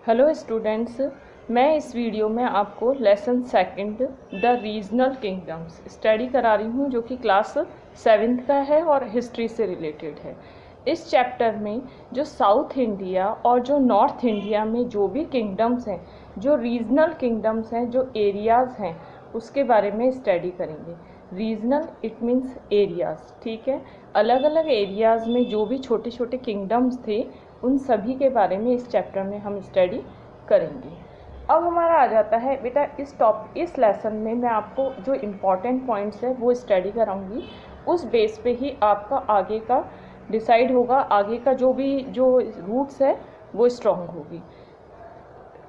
Hello students, मैं इस video में आपको lesson second the regional kingdoms study करा रही हूँ, जो कि क्लास 7th का है और हिस्ट्री से रिलेटेड है। इस चैप्टर में जो साउथ इंडिया और जो नॉर्थ इंडिया में जो भी किंगडम्स हैं, जो रीजनल किंगडम्स हैं, जो एरियाज़ हैं, उसके बारे में स्टडी करेंगे। रीजनल इट मीन्स एरियाज़, ठीक है। अलग अलग एरियाज़ में जो भी छोटे छोटे किंगडम्स थे, उन सभी के बारे में इस चैप्टर में हम स्टडी करेंगे। अब हमारा आ जाता है बेटा इस लेसन में मैं आपको जो इम्पॉर्टेंट पॉइंट्स है वो स्टडी कराऊंगी। उस बेस पे ही आपका आगे का डिसाइड होगा, आगे का जो रूट्स है वो स्ट्रॉन्ग होगी।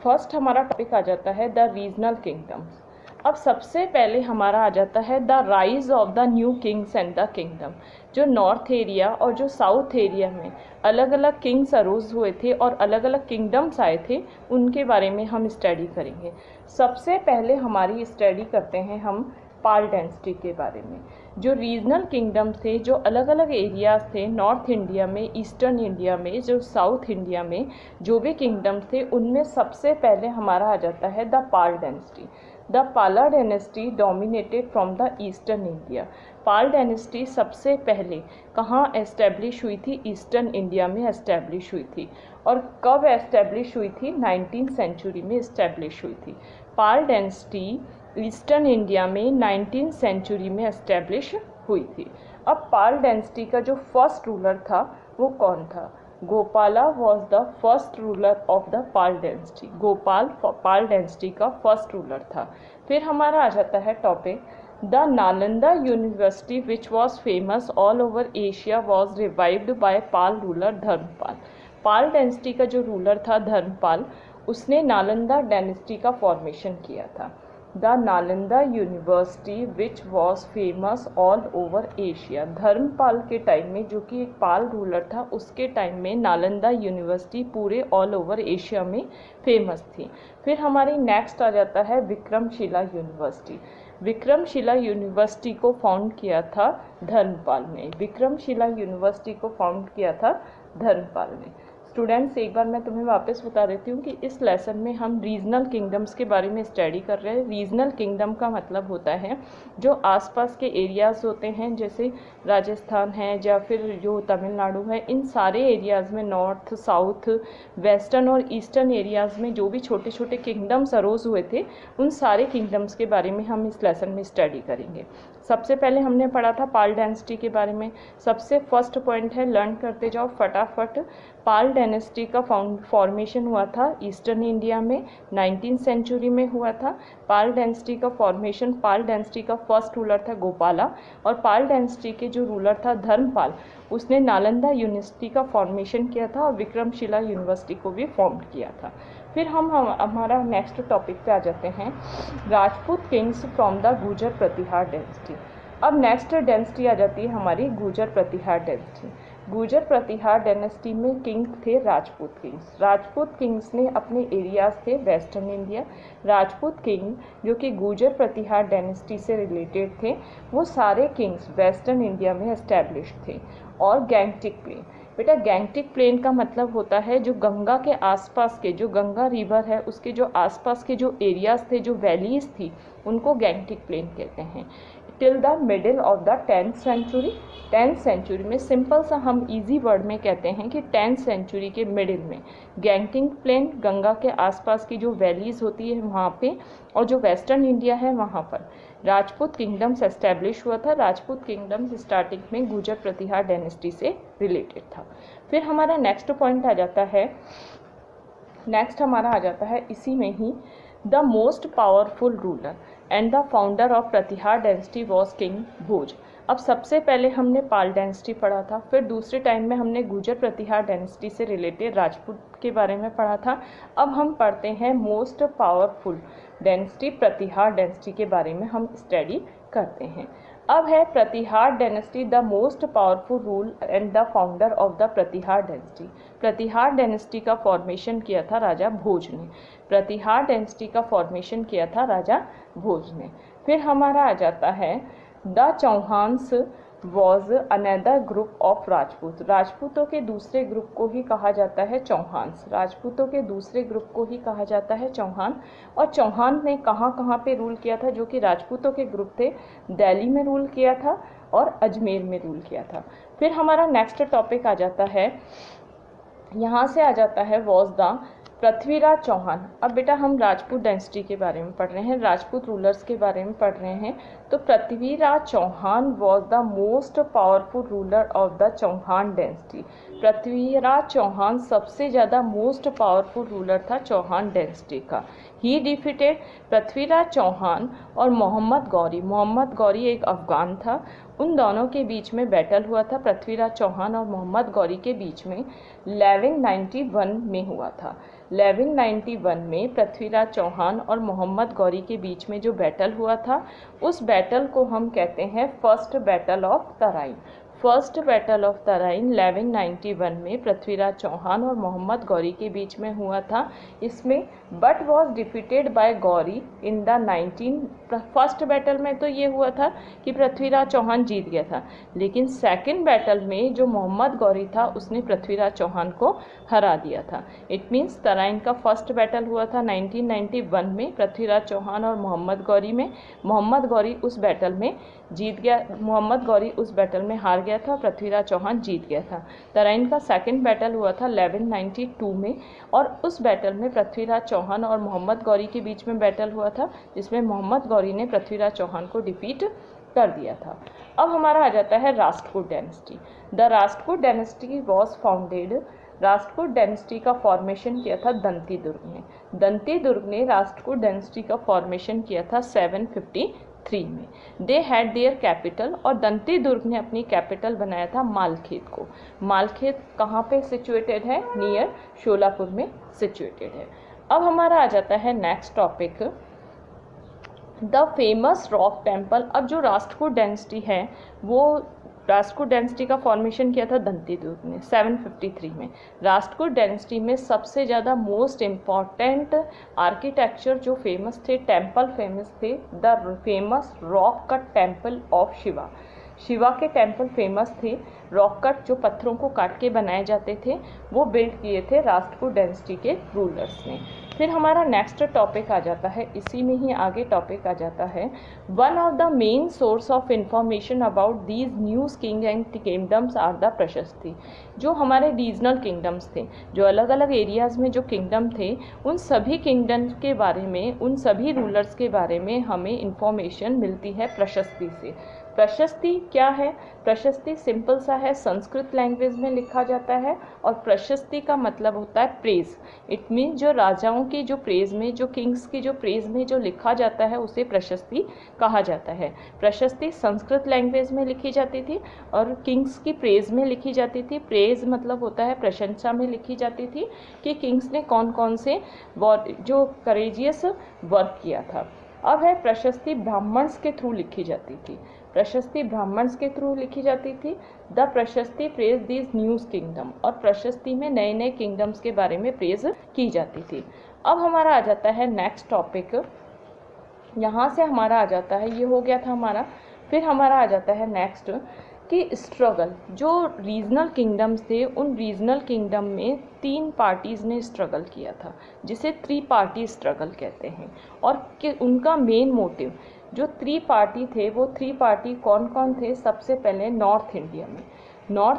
फर्स्ट हमारा टॉपिक आ जाता है द रीजनल किंगडम्स। अब सबसे पहले हमारा आ जाता है the rise of the new Kings and the kingdom. जो नॉर्थ एरिया और जो साउथ एरिया में अलग अलग किंग्स अरोज हुए थे और अलग अलग किंगडम्स आए थे, उनके बारे में हम स्टडी करेंगे। सबसे पहले हमारी स्टडी करते हैं हम पाल डायनेस्टी के बारे में। जो रीजनल किंगडम्स थे, जो अलग अलग एरियाज़ थे नॉर्थ इंडिया में, ईस्टर्न इंडिया में, जो साउथ इंडिया में जो भी किंगडम्स थे, उनमें सबसे पहले हमारा आ जाता है द पाल डायनेस्टी। द पाला dynasty dominated from the eastern India. Pal dynasty सबसे पहले कहाँ एस्टेब्लिश हुई थी? ईस्टर्न इंडिया में एस्टेब्लिश हुई थी। और कब एस्टेब्लिश हुई थी? 19th सेंचुरी में एस्टेब्लिश हुई थी। पाल डायनेस्टी ईस्टर्न इंडिया में 19th सेंचुरी में एस्टेब्लिश हुई थी। अब पाल डायनेस्टी का जो फर्स्ट रूलर था वो कौन था? Gopala was the first ruler of the Pala dynasty. Gopal Pala dynasty का फर्स्ट रूलर था। फिर हमारा आ जाता है topic the Nalanda university which was famous all over Asia was revived by Pala ruler Dharmapala. Pala dynasty का जो रूलर था धर्मपाल, उसने नालंदा डायनेस्टी का फॉर्मेशन किया था। The Nalanda university which was famous all over Asia. Dharmapala के टाइम में, जो कि एक पाल रूलर था, उसके टाइम में नालंदा यूनिवर्सिटी पूरे ऑल ओवर एशिया में फेमस थी। फिर हमारी नेक्स्ट आ जाता है विक्रमशिला यूनिवर्सिटी। विक्रमशिला यूनिवर्सिटी को फाउंड किया था धर्मपाल ने। विक्रमशिला यूनिवर्सिटी को फाउंड किया था धर्मपाल ने। स्टूडेंट्स, एक बार मैं तुम्हें वापस बता देती हूँ कि इस लेसन में हम रीजनल किंगडम्स के बारे में स्टडी कर रहे हैं। रीजनल किंगडम का मतलब होता है जो आसपास के एरियाज़ होते हैं, जैसे राजस्थान है या फिर जो तमिलनाडु है, इन सारे एरियाज़ में नॉर्थ, साउथ, वेस्टर्न और ईस्टर्न एरियाज़ में जो भी छोटे छोटे किंगडम्स अरोज हुए थे, उन सारे किंगडम्स के बारे में हम इस लेसन में स्टडी करेंगे। सबसे पहले हमने पढ़ा था पाल डायनेस्टी के बारे में। सबसे फर्स्ट पॉइंट है, लर्न करते जाओ फटाफट। पाल डायनेस्टी का फॉर्मेशन हुआ था ईस्टर्न इंडिया में, 19th सेंचुरी में हुआ था। पाल डायनेस्टी का फॉर्मेशन, पाल डायनेस्टी का फर्स्ट रूलर था गोपाला, और पाल डायनेस्टी के जो रूलर था धर्मपाल, उसने नालंदा यूनिवर्सिटी का फॉर्मेशन किया था और विक्रमशिला यूनिवर्सिटी को भी फॉर्म किया था। फिर हम हमारा नेक्स्ट टॉपिक पे आ जाते हैं, Rajput kings from the Gurjara Pratihara dynasty. अब नेक्स्ट डायनेस्टी आ जाती है हमारी गुर्जर प्रतिहार डायनेस्टी। गुर्जर प्रतिहार डायनेस्टी में किंग थे राजपूत किंग्स। राजपूत किंग्स ने अपने एरियाज थे वेस्टर्न इंडिया। राजपूत किंग जो कि गुर्जर प्रतिहार डायनेस्टी से रिलेटेड थे, वो सारे किंग्स वेस्टर्न इंडिया में एस्टैब्लिश थे। और गैंगटिक प्लेन, बेटा गैंगटिक प्लेन का मतलब होता है जो गंगा के आसपास के, जो गंगा रिवर है उसके जो आसपास के जो एरियाज थे, जो वैलीज थी, उनको गैंगटिक प्लेन कहते हैं। Till the middle of the 10th century. 10th century में, सिंपल सा हम इजी वर्ड में कहते हैं कि 10th सेंचुरी के मिडिल में गैंगटिक प्लेन, गंगा के आसपास की जो वैलीज होती है वहाँ पे, और जो वेस्टर्न इंडिया है वहाँ पर राजपूत किंगडम्स एस्टैब्लिश हुआ था। राजपूत किंगडम्स स्टार्टिंग में गुर्जर प्रतिहार डायनेस्टी से रिलेटेड था। फिर हमारा नेक्स्ट पॉइंट आ जाता है, इसी में ही, the most powerful ruler and the founder of Pratihar dynasty was king Bhoj. अब सबसे पहले हमने पाल डायनेस्टी पढ़ा था, फिर दूसरे टाइम में हमने गुर्जर प्रतिहार डायनेस्टी से रिलेटेड राजपूत के बारे में पढ़ा था। अब हम पढ़ते हैं most powerful dynasty, Pratihar dynasty के बारे में हम स्टडी करते हैं। अब है Pratihar dynasty, the most powerful rule and the founder of the Pratihar dynasty. Pratihar dynasty का फॉर्मेशन किया था राजा भोज ने। प्रतिहार डायनेस्टी का फॉर्मेशन किया था राजा भोज ने। फिर हमारा आ जाता है the Chauhans was another group of Rajput. राजपूतों के दूसरे ग्रुप को ही कहा जाता है चौहान। राजपूतों के दूसरे ग्रुप को ही कहा जाता है चौहान। और चौहान ने कहाँ कहाँ पे रूल किया था? जो कि राजपूतों के ग्रुप थे, दिल्ली में रूल किया था और अजमेर में रूल किया था। फिर हमारा नेक्स्ट टॉपिक आ जाता है, यहाँ से आ जाता है वॉज द पृथ्वीराज चौहान। अब बेटा हम राजपूत डायनेस्टी के बारे में पढ़ रहे हैं, राजपूत रूलर्स के बारे में पढ़ रहे हैं। तो Prithviraj Chauhan was the most powerful ruler of the Chauhan dynasty. Prithviraj Chauhan सबसे ज़्यादा मोस्ट पावरफुल रूलर था चौहान डायनेस्टी का। ही डिफीटेड पृथ्वीराज चौहान और मोहम्मद गौरी। मोहम्मद गौरी एक अफगान था, उन दोनों के बीच में बैटल हुआ था, पृथ्वीराज चौहान और मोहम्मद गौरी के बीच में 1191 में हुआ था। 1191 में पृथ्वीराज चौहान और मोहम्मद गौरी के बीच में जो बैटल हुआ था, उस बैटल को हम कहते हैं first battle of Tarain. First battle of Tarain 1191 में पृथ्वीराज चौहान और मोहम्मद गौरी के बीच में हुआ था। इसमें but was defeated by Gauri in the first battle में तो ये हुआ था कि पृथ्वीराज चौहान जीत गया था, लेकिन सेकंड बैटल में जो मोहम्मद गौरी था उसने पृथ्वीराज चौहान को हरा दिया था। इट मीन्स तराइन का फर्स्ट बैटल हुआ था 1991 में पृथ्वीराज चौहान और मोहम्मद गौरी में। मोहम्मद गौरी उस बैटल में जीत गया, मोहम्मद गौरी उस बैटल में हार गया था, पृथ्वीराज चौहान जीत गया था। तराइन का सेकंड बैटल हुआ था 1192 में, और उस बैटल में पृथ्वीराज चौहान और मोहम्मद गौरी के बीच में बैटल हुआ था, जिसमें मोहम्मद गौरी ने पृथ्वीराज चौहान को डिफीट कर दिया था। अब हमारा आ जाता है Rashtrakuta dynasty. The Rashtrakuta dynasty was founded. Rashtrakuta dynasty का फॉर्मेशन किया था दंती दुर्ग ने। दंती दुर्ग ने राष्ट्रकूट डायनेस्टी का फॉर्मेशन किया था 753 में। दे हैड देयर कैपिटल, और दंती दुर्ग ने अपनी कैपिटल बनाया था मालखेत को। मालखेत कहाँ पे सिचुएटेड है? नियर शोलापुर में सिचुएटेड है। अब हमारा आ जाता है next topic, the famous rock temple. अब जो राष्ट्रकूट डायनेस्टी है वो राष्ट्रकूट डायनेस्टी का फॉर्मेशन किया था दंती दुर्ग ने 753 में। राष्ट्रकूट डायनेस्टी में सबसे ज़्यादा मोस्ट इम्पॉर्टेंट आर्किटेक्चर जो फेमस थे, टेम्पल फेमस थे, the famous rock cut temple of Shiva. Shiva के टेम्पल फेमस थे। रॉक कट जो पत्थरों को काट के बनाए जाते थे वो बिल्ड किए थे राष्ट्रकूट डायनेस्टी के रूलर्स ने। फिर हमारा नेक्स्ट टॉपिक आ जाता है, इसी में ही आगे टॉपिक आ जाता है, one of the main source of information about these news king and kingdoms are the prashasti. जो हमारे रीजनल किंगडम्स थे, जो अलग अलग एरियाज़ में जो किंगडम थे, उन सभी किंगडम्स के बारे में, उन सभी रूलर्स के बारे में हमें इंफॉर्मेशन मिलती है प्रशस्ति से। प्रशस्ति क्या है? प्रशस्ति सिंपल सा है, संस्कृत लैंग्वेज में लिखा जाता है, और प्रशस्ति का मतलब होता है प्रेज। इट मीन्स जो राजाओं की जो प्रेज में, जो किंग्स की जो प्रेज में जो लिखा जाता है उसे प्रशस्ति कहा जाता है। प्रशस्ति संस्कृत लैंग्वेज में लिखी जाती थी और किंग्स की प्रेज में लिखी जाती थी। प्रेज मतलब होता है प्रशंसा में लिखी जाती थी कि किंग्स ने कौन कौन से जो करेजियस वर्क किया था। अब है प्रशस्ति ब्राह्मण्स के थ्रू लिखी जाती थी। प्रशस्ति ब्राह्मण्स के थ्रू लिखी जाती थी। द प्रशस्ति प्रेज दिस न्यूज़ किंगडम, और प्रशस्ति में नए नए किंगडम्स के बारे में प्रेज की जाती थी। अब हमारा आ जाता है नेक्स्ट टॉपिक, यहाँ से हमारा आ जाता है, ये हो गया था हमारा। फिर हमारा आ जाता है नेक्स्ट कि स्ट्रगल, जो रीजनल किंगडम्स थे उन रीजनल किंगडम में 3 पार्टीज़ ने स्ट्रगल किया था, जिसे 3 पार्टी स्ट्रगल कहते हैं। और कि उनका मेन मोटिव, जो 3 पार्टी थे वो 3 पार्टी कौन कौन थे? सबसे पहले नॉर्थ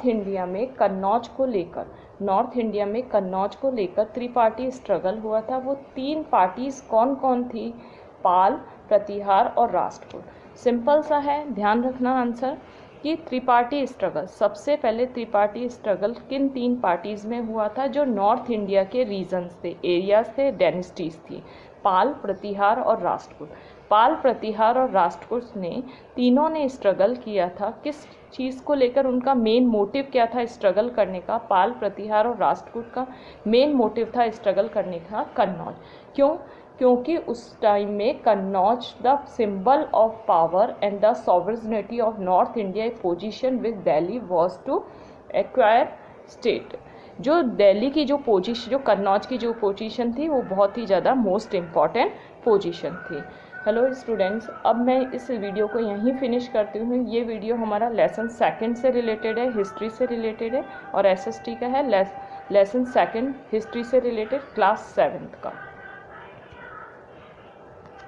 इंडिया में कन्नौज को लेकर, नॉर्थ इंडिया में कन्नौज को लेकर त्रिपार्टी स्ट्रगल हुआ था। वो 3 पार्टीज़ कौन कौन थी? पाल, प्रतिहार और राष्ट्रकूट। सिंपल सा है, ध्यान रखना आंसर कि त्रिपार्टी स्ट्रगल, सबसे पहले त्रिपार्टी स्ट्रगल किन 3 पार्टीज़ में हुआ था? जो नॉर्थ इंडिया के रीजन्स थे, एरियाज थे, डायनेस्टीज थी, पाल, प्रतिहार और राष्ट्रकूट। पाल, प्रतिहार और राष्ट्रकूट ने तीनों ने स्ट्रगल किया था। किस चीज़ को लेकर? उनका मेन मोटिव क्या था स्ट्रगल करने का? पाल, प्रतिहार और राष्ट्रकूट का मेन मोटिव था स्ट्रगल करने का कन्नौज। क्यों? क्योंकि उस टाइम में Kannauj the symbol of power and the sovereignty of north India position with Delhi was to acquire state. जो दिल्ली की जो पोजीशन, जो कन्नौज की जो पोजीशन थी वो बहुत ही ज़्यादा मोस्ट इम्पॉर्टेंट पोजीशन थी। हेलो स्टूडेंट्स, अब मैं इस वीडियो को यहीं फिनिश करती हूँ। ये वीडियो हमारा लेसन सेकंड से रिलेटेड है, हिस्ट्री से रिलेटेड है, और एसएसटी का है लेसन सेकंड हिस्ट्री से रिलेटेड क्लास 7th का।